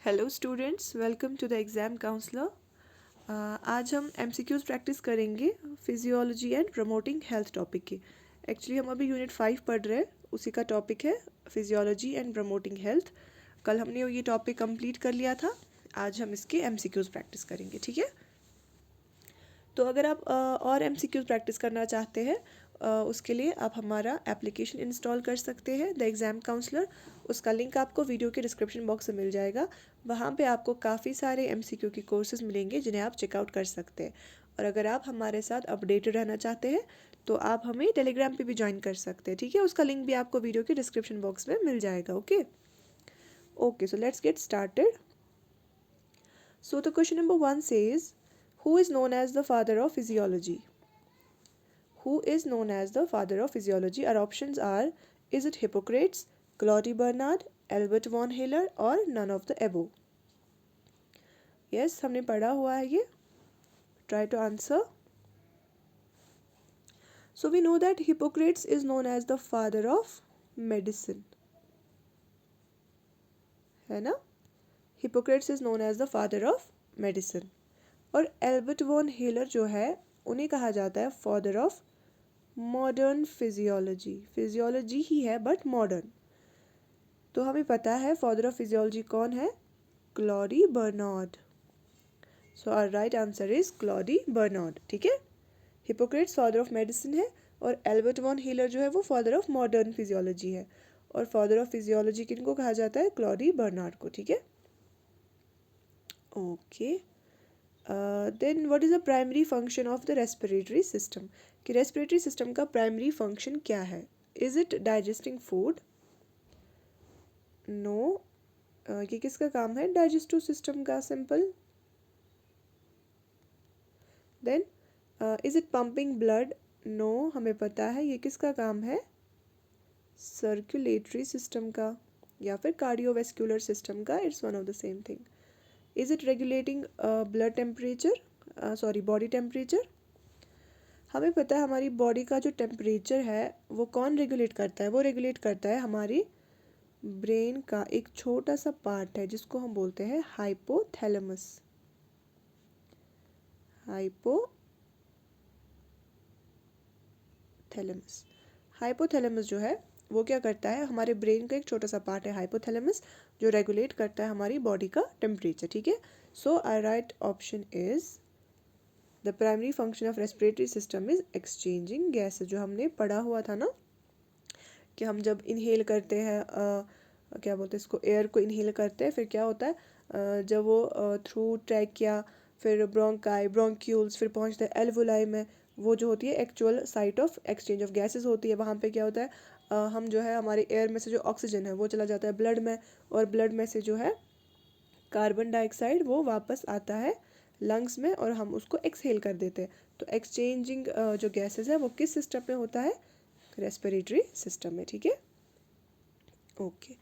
Hello students, welcome to the exam counsellor. आज हम MCQs practice करेंगे physiology and promoting health topic की। Actually हम अभी यूनिट 5 पढ़ रहे हैं, उसी का टॉपिक है फिजियोलॉजी एंड प्रमोटिंग हेल्थ। कल हमने ये टॉपिक कंप्लीट कर लिया था, आज हम इसके एमसीक्यूज़ प्रैक्टिस करेंगे, ठीक है। तो अगर आप और एमसीक्यूज़ प्रैक्टिस करना चाहते हैं उसके लिए आप हमारा एप्लीकेशन इंस्टॉल कर सकते हैं, द एग्ज़ाम काउंसलर। उसका लिंक आपको वीडियो के डिस्क्रिप्शन बॉक्स में मिल जाएगा। वहाँ पे आपको काफ़ी सारे एमसीक्यू की कोर्सेज मिलेंगे जिन्हें आप चेकआउट कर सकते हैं। और अगर आप हमारे साथ अपडेटेड रहना चाहते हैं तो आप हमें टेलीग्राम पे भी ज्वाइन कर सकते हैं, ठीक है। उसका लिंक भी आपको वीडियो के डिस्क्रिप्शन बॉक्स में मिल जाएगा। Okay, so let's get started. So the question number 1 says, who is known as the father of physiology? Who is known as the father of physiology? Our options are: is it Hippocrates, Claude Bernard, Albert von Haller, or none of the above? Yes, हमने पढ़ा हुआ है ये. Try to answer. So we know that Hippocrates is known as the father of medicine, है ना? Hippocrates is known as the father of medicine. और Albert von Haller जो है उन्हें कहा जाता है father of modern physiology. Physiology ही है बट मॉडर्न। तो हमें पता है फादर ऑफ फिजियोलॉजी कौन है? Claude Bernard. So our right answer is Claude Bernard, ठीक है। हिपोक्रेट्स फादर ऑफ मेडिसिन है और एल्बर्ट वॉन हीलर जो है वो फादर ऑफ मॉडर्न फिजियोलॉजी है। और फादर ऑफ फिजियोलॉजी किनको कहा जाता है? क्लॉडी बर्नार्ड को, ठीक है। Okay, then what is the primary function of the respiratory system? कि रेस्पिरेटरी सिस्टम का प्राइमरी फंक्शन क्या है? Is it digesting food? No. ये किसका काम है? डाइजेस्टिव सिस्टम का, simple. Then is it pumping blood? No, हमें पता है ये किसका काम है? सर्कुलेटरी सिस्टम का या फिर कार्डियोवेस्कुलर सिस्टम का। It's one of the same thing. Is it regulating blood temperature, sorry body temperature? हमें पता है हमारी बॉडी का जो टेम्परेचर है वो कौन रेगुलेट करता है? वो रेगुलेट करता है हमारी ब्रेन का एक छोटा सा पार्ट है जिसको हम बोलते हैं हाइपोथैलेमस। हाइपोथैलेमस जो है वो क्या करता है? हमारे ब्रेन का एक छोटा सा पार्ट है हाइपोथैलेमस जो रेगुलेट करता है हमारी बॉडी का टेम्परेचर, ठीक है। So our right option is the primary function of respiratory system is exchanging gases, जो हमने पढ़ा हुआ था ना कि हम जब इनहेल करते हैं क्या बोलते हैं इसको, एयर को इनहेल करते हैं, फिर क्या होता है जब वो थ्रू ट्रैकिया, फिर ब्रोंकाई, ब्रोंक्यूल्स, फिर पहुंचते हैं एल्वुलाई में, वो जो होती है actual site of exchange of gases होती है। वहाँ पे क्या होता है हम जो है हमारे एयर में से जो ऑक्सीजन है वो चला जाता है ब्लड में, और ब्लड में से जो है कार्बन डाइऑक्साइड वो वापस आता है लंग्स में और हम उसको एक्सहेल कर देते हैं। तो एक्सचेंजिंग जो गैसेस है वो किस सिस्टम में होता है? रेस्पिरेटरी सिस्टम में, ठीक है। Okay,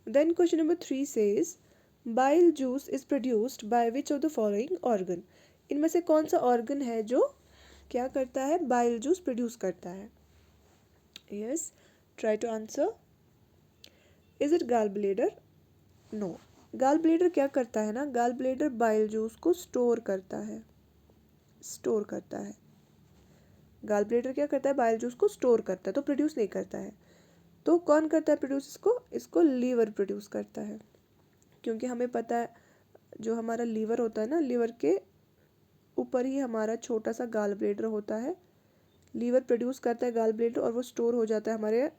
then question number 3 says, bile juice is produced by which of the following organ? इनमें से कौन सा ऑर्गन है जो क्या करता है? बाइल जूस प्रोड्यूस करता है। Yes, try to answer. Is it gall bladder? No. Gall bladder क्या करता है ना, गाल ब्लेडर बाइल जूस को स्टोर करता है। गाल ब्लेडर क्या करता है? बाइल जूस को स्टोर करता है, तो प्रोड्यूस नहीं करता है। तो कौन करता है प्रोड्यूस इसको लीवर प्रोड्यूस करता है। क्योंकि हमें पता है जो हमारा लीवर होता है ना, लीवर के ऊपर ही हमारा छोटा सा गाल ब्लेडर होता है। लीवर प्रोड्यूस करता है गाल ब्लेडर और वो स्टोर हो जाता है हमारे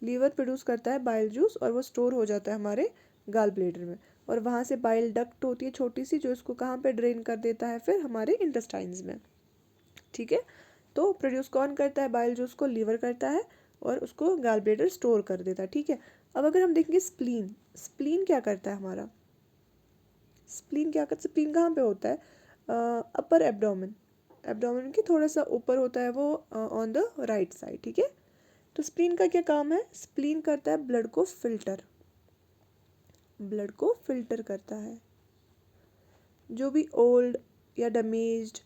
लीवर प्रोड्यूस करता है बाइल जूस और वो स्टोर हो जाता है हमारे गाल ब्लेडर में। और वहाँ से बाइल डक्ट होती है छोटी सी, जो इसको कहाँ पे ड्रेन कर देता है? फिर हमारे इंटेस्टाइन्स में, ठीक है। तो प्रोड्यूस कौन करता है बाइल जूस को? लीवर करता है और उसको गाल ब्लेडर स्टोर कर देता है, ठीक है। अब अगर हम देखेंगे स्प्लीन, स्प्लीन क्या करता है हमारा? स्प्लीन कहाँ पे होता है? अपर एब्डोमेन, एब्डोमेन के थोड़ा सा ऊपर होता है वो, ऑन द राइट साइड, ठीक है। तो स्प्लीन का क्या काम है? स्प्लीन करता है ब्लड को फिल्टर करता है। जो भी ओल्ड या डैमेज्ड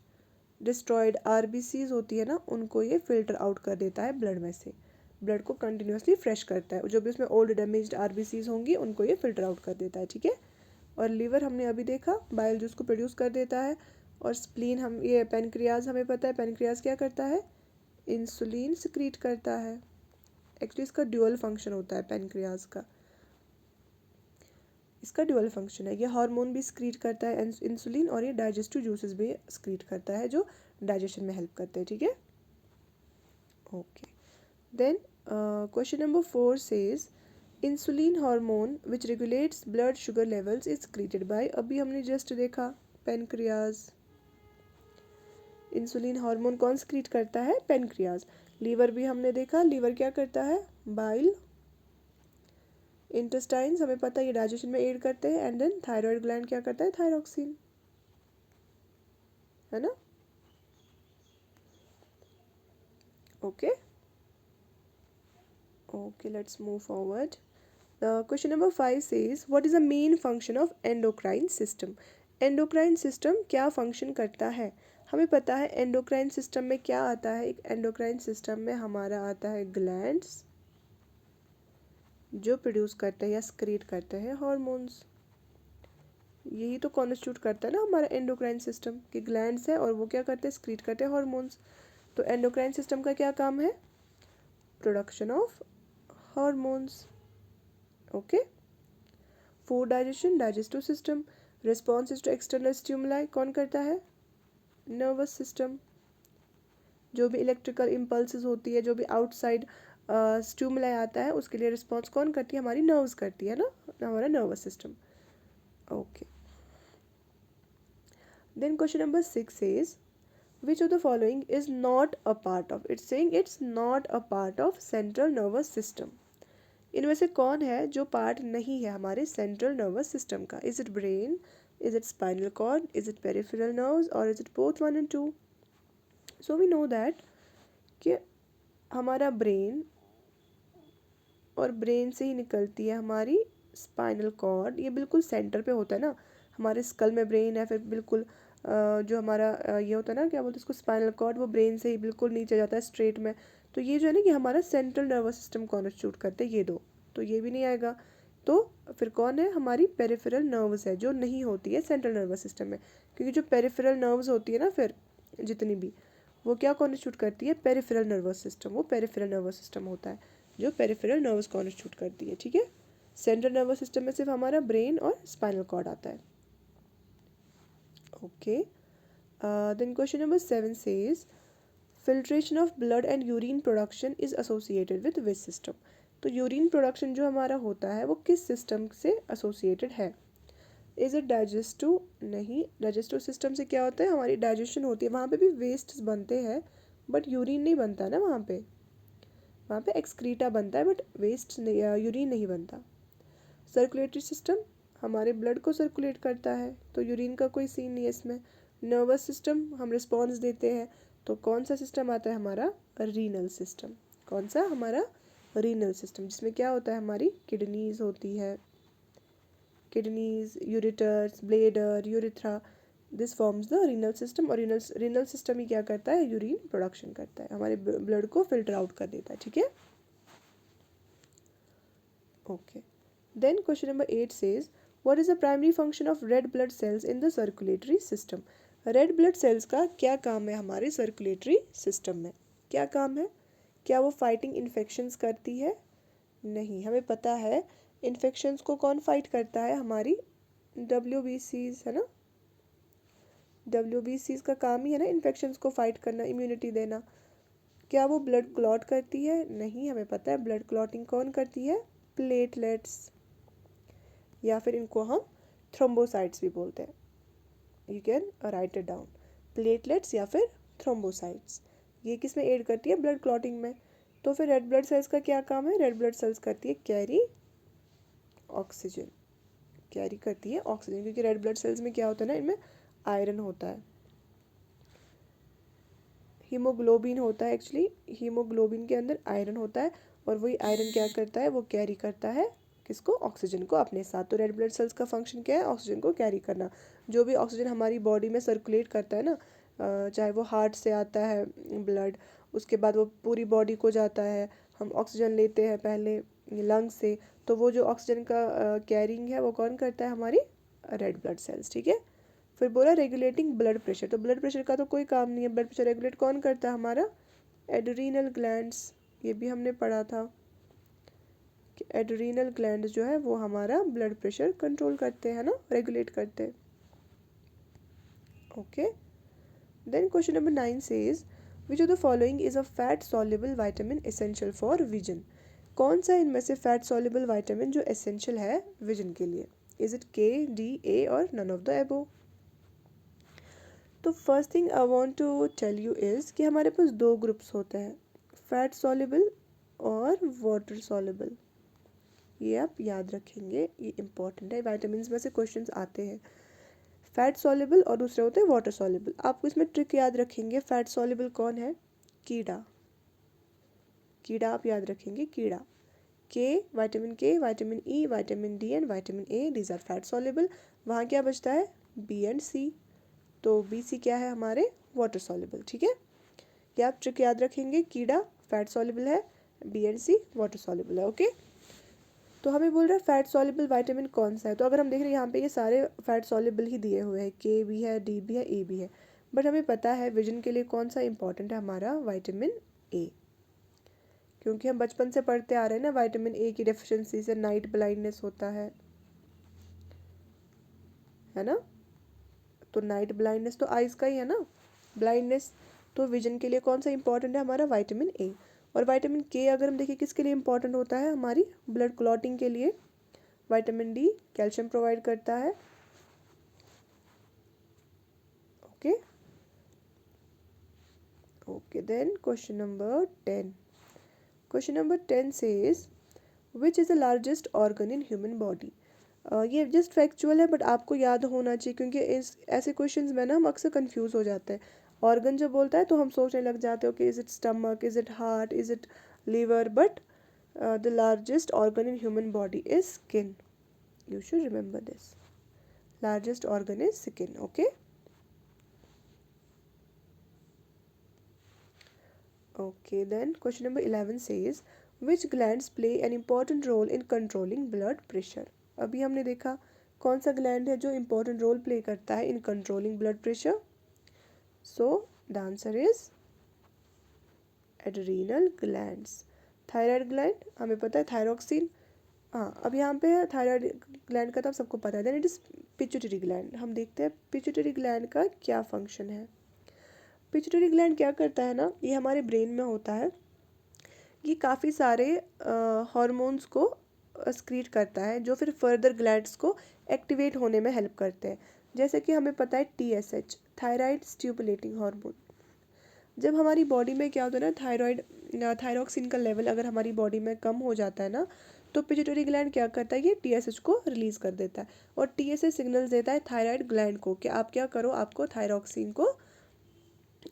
डिस्ट्रॉयड आरबीसीज होती है ना, उनको ये फिल्टर आउट कर देता है ब्लड में से। ब्लड को कंटिन्यूसली फ्रेश करता है, जो भी उसमें ओल्ड डैमेज्ड आरबीसीज होंगी उनको ये फिल्टर आउट कर देता है, ठीक है। और लीवर हमने अभी देखा बाइल जूस को प्रोड्यूस कर देता है, और स्प्लीन हम ये पेनक्रियाज हमें पता है पेनक्रियाज क्या करता है, इंसुलिन सिक्रीट करता है। एक्चुअली इसका ड्यूअल फंक्शन होता है पेनक्रियाज का, इसका ड्यूअल फंक्शन है, ये हार्मोन भी सिक्रीट करता है इंसुलिन, और ये डाइजेस्टिव जूसेस भी सिक्रीट करता है जो डाइजेशन में हेल्प करते हैं, ठीक है। Okay, then question number 4 says insulin hormone which regulates blood sugar levels is secreted by, अभी हमने जस्ट देखा पेनक्रियाज। इंसुलिन हार्मोन कौन सिक्रीट करता है, पेनक्रियाज। लीवर भी हमने देखा, लीवर क्या करता है, बाइल। इंटेस्टाइन्स हमें पता है ये डाइजेशन में एड करते हैं, एंड देन थायराइड ग्लैंड क्या करता है, थायरॉक्सिन, है ना। Okay okay, let's move forward. Question number 5 says what is the main function of endocrine system. Endocrine system क्या फंक्शन करता है, हमें पता है एंडोक्राइन सिस्टम में क्या आता है। एक एंडोक्राइन सिस्टम में हमारा आता है ग्लैंड्स जो प्रोड्यूस करते हैं या स्क्रीट करते हैं हार्मोन्स, यही तो कॉन्स्टिट्यूट करता है ना हमारा एंडोक्राइन सिस्टम, कि ग्लैंड्स है और वो क्या करते हैं, स्क्रीट करते हैं हार्मोन्स। तो एंडोक्राइन सिस्टम का क्या काम है, production of hormones. Okay, food digestion, digestive system, responses to external stimuli कौन करता है, नर्वस सिस्टम। जो भी इलेक्ट्रिकल इम्पल्सेस होती है, जो भी आउटसाइड स्टिमुलाई आता है उसके लिए रिस्पॉन्स कौन करती है, हमारी नर्व्स करती है ना, हमारा nervous system. Okay, then question number 6 is which of the following is not a part of, it's saying it's not a part of central nervous system। इनमें से कौन है जो पार्ट नहीं है हमारे सेंट्रल नर्वस सिस्टम का, is it brain, is it spinal cord, is it peripheral nerves, और is it both 1 and 2। So we know that कि हमारा ब्रेन, और ब्रेन से ही निकलती है हमारी स्पाइनल कॉर्ड, ये बिल्कुल सेंटर पे होता है ना, हमारे स्कल में ब्रेन है, फिर बिल्कुल जो हमारा ये होता है ना, क्या बोलते हैं इसको, स्पाइनल कॉर्ड, वो ब्रेन से ही बिल्कुल नीचे जाता है स्ट्रेट में। तो ये जो है ना कि हमारा सेंट्रल नर्वस सिस्टम कॉन्स्टिट्यूट करते हैं ये दो, तो ये भी नहीं आएगा। तो फिर कौन है, हमारी पेरिफेरल नर्व्स है जो नहीं होती है सेंट्रल नर्वस सिस्टम में, क्योंकि जो पेरिफेरल नर्व्स होती है ना फिर जितनी भी, वो क्या कॉन्स्टिट्यूट करती है, पेरिफेरल नर्वस सिस्टम, वो पेरिफेरल नर्वस सिस्टम होता है जो पेरिफेरल नर्व्स कॉन्स्टिट्यूट करती है, ठीक है। सेंट्रल नर्वस सिस्टम में सिर्फ हमारा ब्रेन और स्पाइनल कॉर्ड आता है। Okay, then question number 7 says filtration of blood and urine production is associated with which system. तो यूरिन प्रोडक्शन जो हमारा होता है वो किस सिस्टम से एसोसिएटेड है, इज इट डाइजेस्टिव, नहीं, डाइजेस्टिव सिस्टम से क्या होता है, हमारी डाइजेशन होती है, वहाँ पे भी वेस्ट बनते हैं बट यूरिन नहीं बनता ना, वहाँ पे एक्सक्रीटा बनता है बट वेस्ट यूरिन नहीं बनता। सर्कुलेटरी सिस्टम हमारे ब्लड को सर्कुलेट करता है, तो यूरिन का कोई सीन नहीं है इसमें। नर्वस सिस्टम हम रिस्पॉन्स देते हैं, तो कौन सा सिस्टम आता है हमारा, रीनल सिस्टम। कौन सा, हमारा रीनल सिस्टम, जिसमें क्या होता है, हमारी किडनीज होती है, kidneys, ureters, bladder, urethra, this forms the renal system. और रीनल सिस्टम ही क्या करता है, यूरिन प्रोडक्शन करता है, हमारे ब्लड को फिल्टर आउट कर देता है, ठीक है। Okay, then question number 8 says what is the primary function of red blood cells in the circulatory system. Red blood cells का क्या काम है हमारे सर्कुलेटरी सिस्टम में, क्या काम है, क्या वो फाइटिंग इन्फेक्शंस करती है, नहीं, हमें पता है इन्फेक्शंस को कौन फाइट करता है, हमारी WBCs, है ना, WBCs का काम ही है ना इन्फेक्शंस को फाइट करना, इम्यूनिटी देना। क्या वो ब्लड क्लॉट करती है, नहीं, हमें पता है ब्लड क्लॉटिंग कौन करती है, प्लेटलेट्स, या फिर इनको हम थ्रोम्बोसाइट्स भी बोलते हैं, you can write it down, platelets या फिर थ्रोम्बोसाइट्स, ये किस में एड करती है, ब्लड क्लॉटिंग में। तो फिर रेड ब्लड सेल्स का क्या काम है, रेड ब्लड सेल्स करती है कैरी ऑक्सीजन, कैरी करती है ऑक्सीजन, क्योंकि रेड ब्लड सेल्स में क्या होता है ना, इनमें आयरन होता है, हीमोग्लोबिन होता है, एक्चुअली हीमोग्लोबिन के अंदर आयरन होता है, और वही आयरन क्या करता है, वो कैरी करता है किसको, ऑक्सीजन को अपने साथ। तो रेड ब्लड सेल्स का फंक्शन क्या है, ऑक्सीजन को कैरी करना। जो भी ऑक्सीजन हमारी बॉडी में सर्कुलेट करता है ना, चाहे वो हार्ट से आता है ब्लड, उसके बाद वो पूरी बॉडी को जाता है, हम ऑक्सीजन लेते हैं पहले लंग से, तो वो जो ऑक्सीजन का कैरिंग है वो कौन करता है, हमारी रेड ब्लड सेल्स, ठीक है। फिर बोला रेगुलेटिंग ब्लड प्रेशर, तो ब्लड प्रेशर का तो कोई काम नहीं है, ब्लड प्रेशर रेगुलेट कौन करता है, हमारा एड्रीनल ग्लैंड्स। ये भी हमने पढ़ा था कि एड्रीनल ग्लैंड्स जो है वो हमारा ब्लड प्रेशर कंट्रोल करते हैं ना, रेगुलेट करते हैं। Okay, then question number 9 says which of the following is a fat soluble vitamin essential for vision. कौन सा इनमें से फैट सॉल्युबल विटामिन जो एसेंशियल है विजन के लिए, is it K, D, A और नन ऑफ द एबो। तो first thing I want to tell you is कि हमारे पास दो ग्रुप्स होते हैं, फैट सॉल्युबल और वाटर सॉल्युबल। ये आप याद रखेंगे, ये इंपॉर्टेंट है, विटामिन्स में से क्वेश्चंस आते हैं। फैट सॉल्युबल और दूसरे होते हैं वाटर सॉल्युबल। आपको इसमें ट्रिक याद रखेंगे, फैट सॉल्युबल कौन है, कीड़ा, कीड़ा आप याद रखेंगे, कीड़ा। K, vitamin E, vitamin D and vitamin A, these are fat soluble. वहाँ क्या बचता है, बी एंड सी, तो बी सी क्या है, हमारे वाटर सॉल्युबल, ठीक है। ये आप ट्रिक याद रखेंगे, कीड़ा फैट सॉल्युबल है, B and C water soluble है। ओके, तो हमें बोल रहा है फैट सॉल्युबल विटामिन कौन सा है, तो अगर हम देख रहे हैं यहाँ पे ये सारे फैट सॉल्युबल ही दिए हुए हैं, के भी है, डी भी है, ए भी है, बट हमें पता है विजन के लिए कौन सा इंपॉर्टेंट है, हमारा विटामिन ए, क्योंकि हम बचपन से पढ़ते आ रहे हैं ना, विटामिन ए की डेफिशिएंसी से नाइट ब्लाइंडनेस होता है ना। तो नाइट ब्लाइंडनेस तो आइज का ही है ना, ब्लाइंडनेस, तो विजन के लिए कौन सा इंपॉर्टेंट है, हमारा विटामिन ए। और विटामिन के अगर हम देखें किसके लिए इंपॉर्टेंट होता है, हमारी ब्लड क्लॉटिंग के लिए। विटामिन डी कैल्शियम प्रोवाइड करता है। Okay okay, then question number 10। Question number 10 says which is the largest organ in human body. ये जस्ट फैक्चुअल है बट आपको याद होना चाहिए, क्योंकि इस ऐसे क्वेश्चंस में ना हम अक्सर कंफ्यूज हो जाते हैं। ऑर्गन जब बोलता है तो हम सोचने लग जाते हो कि is it stomach, is it heart, is it liver, but the largest organ in human body is skin. You should remember this, largest organ is skin. Okay okay, then question number 11 says which glands play an important role in controlling blood pressure. अभी हमने देखा कौन सा gland है जो important role play करता है इन controlling blood pressure. So the answer is adrenal glands. Thyroid gland हमें पता है, थायरोक्सिन। हाँ, अब यहाँ पे थायराइड ग्लैंड का तो सबको पता है, then it is pituitary gland. हम देखते हैं पिट्यूटरी ग्लैंड का क्या फंक्शन है। पिट्यूटरी ग्लैंड क्या करता है ना, ये हमारे ब्रेन में होता है, ये काफ़ी सारे हार्मोन्स को स्क्रीट करता है जो फिर फर्दर ग्लैंड्स को एक्टिवेट होने में हेल्प करते हैं। जैसे कि हमें पता है TSH, थायराइड स्टिमुलेटिंग हार्मोन। जब हमारी बॉडी में क्या होता है ना, थायरॉक्सिन का लेवल अगर हमारी बॉडी में कम हो जाता है ना, तो पिट्यूटरी ग्लैंड क्या करता है, ये TSH को रिलीज कर देता है, और TSH सिग्नल्स देता है थायराइड ग्लैंड को कि आप क्या करो, आपको थायरॉक्सिन को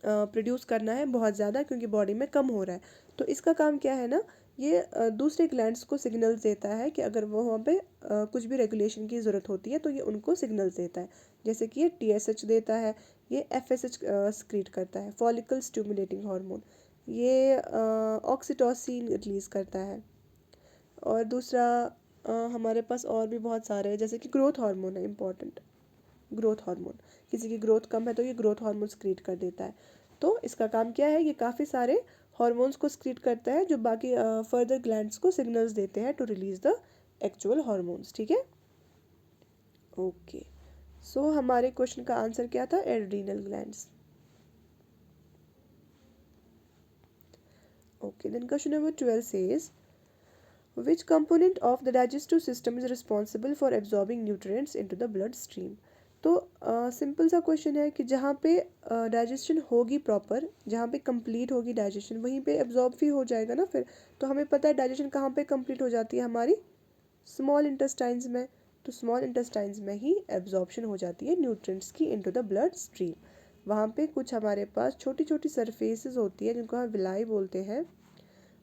प्रोड्यूस करना है बहुत ज़्यादा, क्योंकि बॉडी में कम हो रहा है। तो इसका काम क्या है ना, ये दूसरे ग्लैंड्स को सिग्नल्स देता है कि अगर वो वहाँ पे कुछ भी रेगुलेशन की ज़रूरत होती है तो ये उनको सिग्नल्स देता है। जैसे कि ये TSH देता है, ये FSH स्क्रीट करता है, फॉलिकल स्टिमुलेटिंग हार्मोन, ये ऑक्सीटोसिन रिलीज़ करता है। और दूसरा हमारे पास और भी बहुत सारे हैं, जैसे कि ग्रोथ हार्मोन है इंपॉर्टेंट, ग्रोथ हार्मोन, किसी की ग्रोथ कम है तो ये ग्रोथ हार्मोन स्क्रीट कर देता है। तो इसका काम क्या है, ये काफ़ी सारे हार्मोन्स को स्क्रीट करता है जो बाकी फर्दर ग्लैंड्स को सिग्नल्स देते हैं to release the actual hormones, ठीक है। ओके, सो हमारे क्वेश्चन का आंसर क्या था, adrenal glands. Okay, then question number 12 says which component of the digestive system is responsible for absorbing nutrients into the blood stream। तो simple सा question है कि जहाँ पे डाइजेशन होगी प्रॉपर, जहाँ पे कंप्लीट होगी डाइजेशन, वहीं पे एब्जॉर्ब भी हो जाएगा ना फिर। तो हमें पता है डाइजेशन कहाँ पे कंप्लीट हो जाती है, हमारी स्मॉल इंटेस्टाइन्स में। तो स्मॉल इंटेस्टाइन्स में ही एब्जॉर्प्शन हो जाती है न्यूट्रिएंट्स की इनटू द ब्लड स्ट्रीम। वहाँ पे कुछ हमारे पास छोटी छोटी सरफेसेस होती है जिनको हम विलाई बोलते हैं।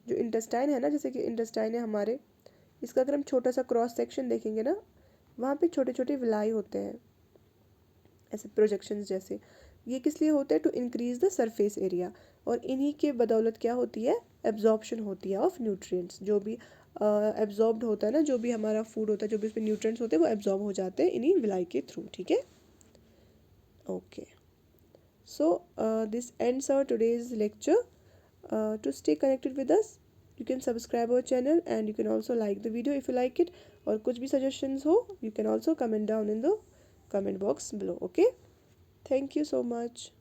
जो इंटेस्टाइन है ना, जैसे कि इंटेस्टाइन है हमारे, इसका अगर हम छोटा सा क्रॉस सेक्शन देखेंगे ना, वहाँ पे छोटे छोटे विलाई होते हैं, ऐसे प्रोजेक्शंस जैसे। ये किस लिए होते हैं, to increase the surface area. और इन्हीं के बदौलत क्या होती है, एब्जॉर्प्शन होती है ऑफ न्यूट्रिएंट्स। जो भी एब्जॉर्ब्ड होता है ना, जो भी हमारा फूड होता है, जो भी उसमें न्यूट्रिएंट्स होते हैं वो एब्जॉर्ब हो जाते हैं इन्हीं विलाई के थ्रू, ठीक है। Okay, so this ends our today's lecture. To stay connected with us, you can subscribe our channel and you can also like the video if you like it. और कुछ भी suggestions हो, you can also comment down in the comment box below. Okay, thank you so much.